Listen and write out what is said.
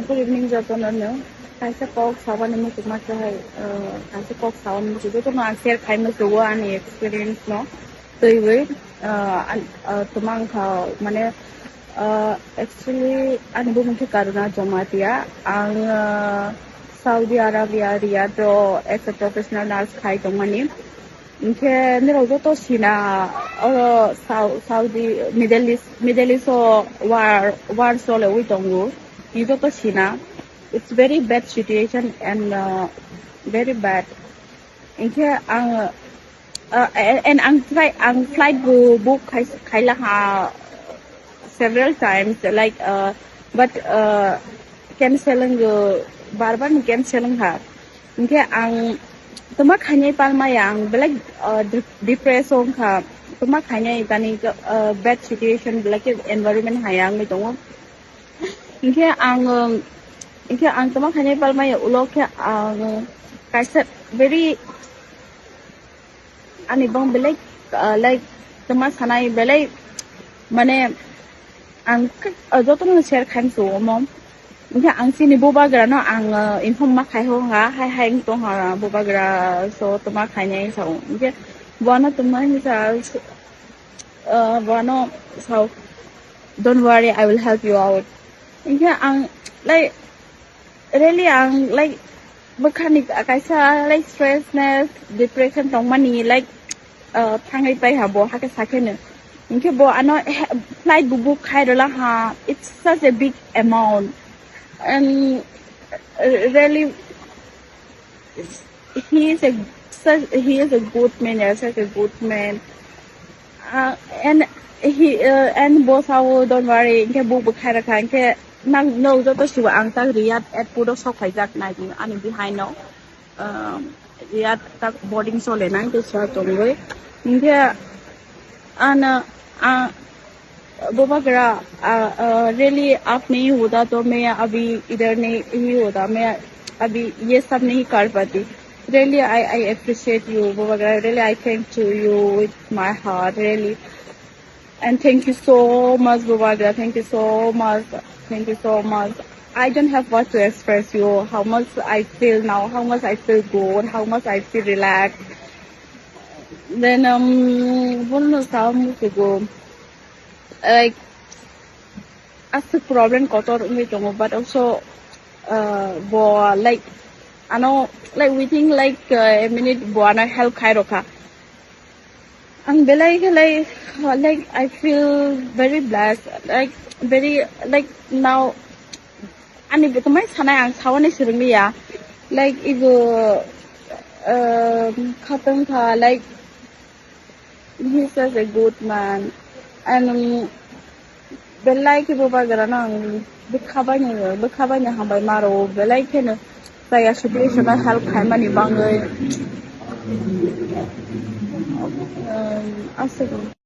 Good evening, Japan. I say kok sawan mo tumat hai. I say kok sawan mo juga tu nak share kai mo sewa ani experience no. So ibu, tumang kau mana actually ani bu mungkin karena jamatia ang Saudi Arabia Riyadh as a professional nurse kai jomani. Mungkin ni rojo to China or Saudi Middle East war solo we tongu. Ni to China. It's very bad situation and very bad. Inke and ang flight book kai ha several times like but canceling bar canceling ha. Inke ang tumak hanya palma yang like depression ha. Tumak hanya tani bad situation like environment hayang mitong. Inke ang tumak hanya palma ya ulok ke ang kaisa very ani bang belai like tumak sanai belai mane ang joto na share kan so mom inke ang sini Bubagra no ang inform mak khai ho ha hai tong ha Bubagra so tumak hanya so inke bona tumak sa bona so don't worry I will help you out inke ang like really ang like mechanic kaisa like stressness depression tong mani like thangai pai ha bo ha ka sakene inke bo ano flight book khai dola ha it's such a big amount and really he is a good man such a good man and he and both how don't worry inke book khai ra kha inke nang no to siwa ang ta Riyadh at puro sok khai jak na ni ani behind no Riyadh tak boarding so le nang to sa tongwe india ana Bubagra really आप नहीं होता तो मैं अभी इधर नहीं होता मैं अभी ये सब नहीं कर पाती really I appreciate you Bubagra really I thank to you with my heart really and thank you so much Bubagra thank you so much thank you so much I don't have what to express you how much I feel now how much I feel good how much I feel relaxed then one time ago like as the problem kotor but also like I know like we think like a minute buana help khai Rwkha ang belai like I feel very blessed like very like now ani betumai sanai ang sawani sirungi ya like igo khatang tha like he's such a good man and belai ki Bubagra na bekhabanya Hambai maro belai ken saya situation help khai mani bangai asal